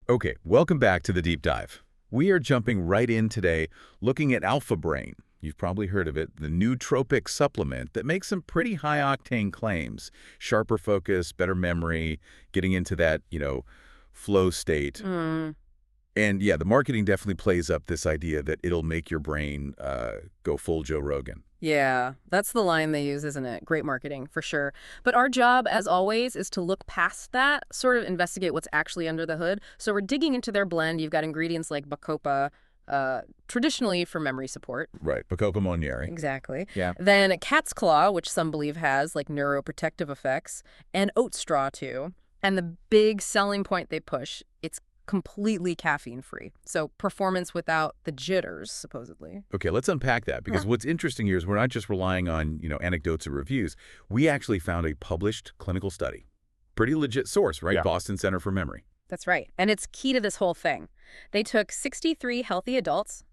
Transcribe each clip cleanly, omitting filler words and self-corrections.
Okay, welcome back to the deep dive. We are jumping right in today looking at Alpha Brain. You've probably heard of it, the nootropic supplement that makes some pretty high-octane claims. Sharper focus, better memory, getting into that, flow state. And yeah, the marketing definitely plays up this idea that it'll make your brain go full Joe Rogan. Yeah, that's the line they use, isn't it? Great marketing, for sure. But our job, as always, is to look past that, sort of investigate what's actually under the hood. So we're digging into their blend. You've got ingredients like Bacopa, traditionally for memory support. Right, Bacopa Monnieri. Exactly. Yeah. Then cat's claw, which some believe has like neuroprotective effects, and oat straw too. And the big selling point they push, it's completely caffeine-free. So performance without the jitters, supposedly. Okay, let's unpack that, because what's interesting here is we're not just relying on, anecdotes or reviews. We actually found a published clinical study. Pretty legit source, right? Yeah. Boston Center for Memory. That's right. And it's key to this whole thing. They took 63 healthy adults,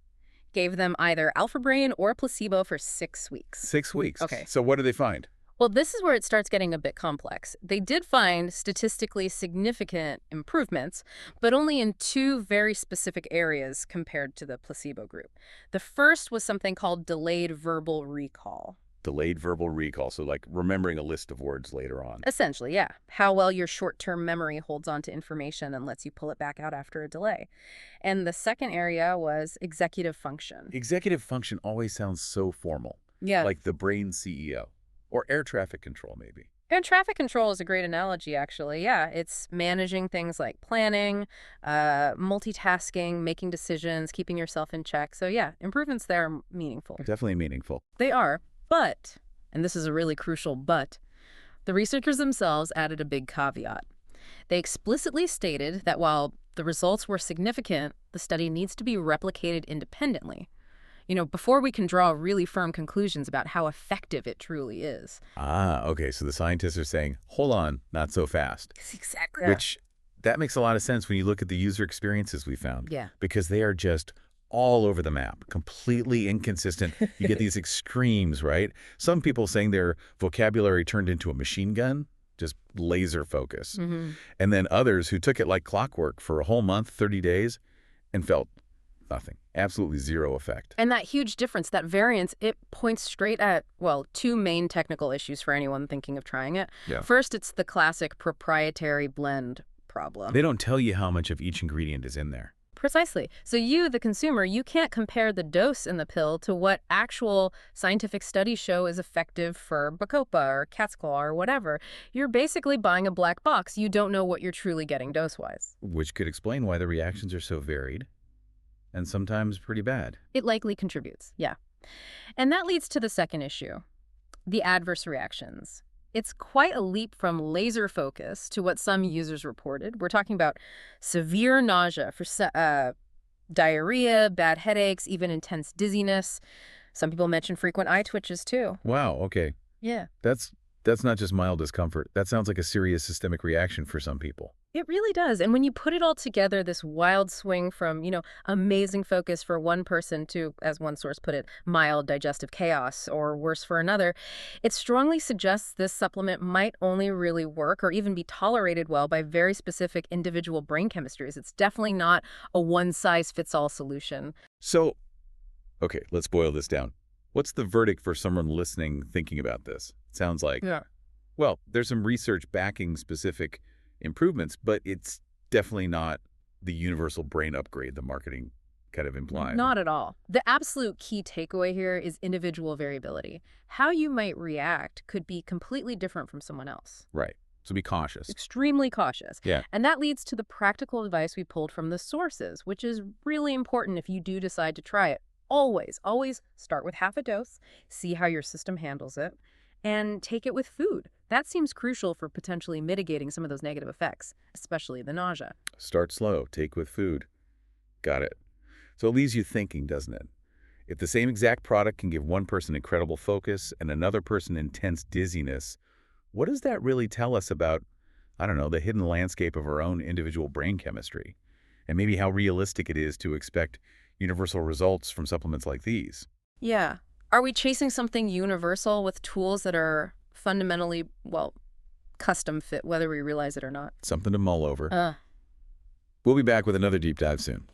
gave them either Alpha Brain or placebo for 6 weeks. 6 weeks. Okay. So what do they find? Well, this is where it starts getting a bit complex. They did find statistically significant improvements, but only in 2 very specific areas compared to the placebo group. The first was something called delayed verbal recall. Delayed verbal recall, so like remembering a list of words later on. Essentially, yeah. How well your short-term memory holds on to information and lets you pull it back out after a delay. And the second area was executive function. Executive function always sounds so formal. Yeah. Like the brain CEO. Or air traffic control, maybe. And traffic control is a great analogy, actually. Yeah, it's managing things like planning, multitasking, making decisions, keeping yourself in check. So yeah, improvements there are meaningful. Definitely meaningful. They are, but, and this is a really crucial but, the researchers themselves added a big caveat. They explicitly stated that while the results were significant, the study needs to be replicated independently. Before we can draw really firm conclusions about how effective it truly is. Ah, okay, so the scientists are saying, hold on, not so fast. Exactly. Which, that makes a lot of sense when you look at the user experiences we found. Yeah. Because they are just all over the map, completely inconsistent. You get these extremes, right? Some people saying their vocabulary turned into a machine gun, just laser focus. And then others who took it like clockwork for a whole month, 30 days, and felt nothing. Absolutely zero effect. And that huge difference, that variance, it points straight at, well, 2 main technical issues for anyone thinking of trying it. Yeah. First, it's the classic proprietary blend problem. They don't tell you how much of each ingredient is in there. Precisely. So you, the consumer, you can't compare the dose in the pill to what actual scientific studies show is effective for Bacopa or cat's claw or whatever. You're basically buying a black box. You don't know what you're truly getting dose-wise. Which could explain why the reactions are so varied and sometimes pretty bad. It likely contributes, yeah. And that leads to the second issue, the adverse reactions. It's quite a leap from laser focus to what some users reported. We're talking about severe nausea, diarrhea, bad headaches, even intense dizziness. Some people mention frequent eye twitches, too. Wow, okay. Yeah. That's not just mild discomfort. That sounds like a serious systemic reaction for some people. It really does. And when you put it all together, this wild swing from, amazing focus for one person to, as one source put it, mild digestive chaos, or worse for another, it strongly suggests this supplement might only really work or even be tolerated well by very specific individual brain chemistries. It's definitely not a one-size-fits-all solution. So, okay, let's boil this down. What's the verdict for someone listening thinking about this? It sounds like, well, there's some research backing specific improvements, but it's definitely not the universal brain upgrade the marketing kind of implies. Not at all. The absolute key takeaway here is individual variability. How you might react could be completely different from someone else. Right. So be cautious. Extremely cautious. Yeah. And that leads to the practical advice we pulled from the sources, which is really important if you do decide to try it. Always start with half a dose, see how your system handles it, and take it with food. That seems crucial for potentially mitigating some of those negative effects, especially the nausea. Start slow, take with food. Got it. So it leaves you thinking, doesn't it? If the same exact product can give one person incredible focus and another person intense dizziness, what does that really tell us about, I don't know, the hidden landscape of our own individual brain chemistry? And maybe how realistic it is to expect universal results from supplements like these. Yeah. Are we chasing something universal with tools that are fundamentally, well, custom fit, whether we realize it or not? Something to mull over. We'll be back with another deep dive soon.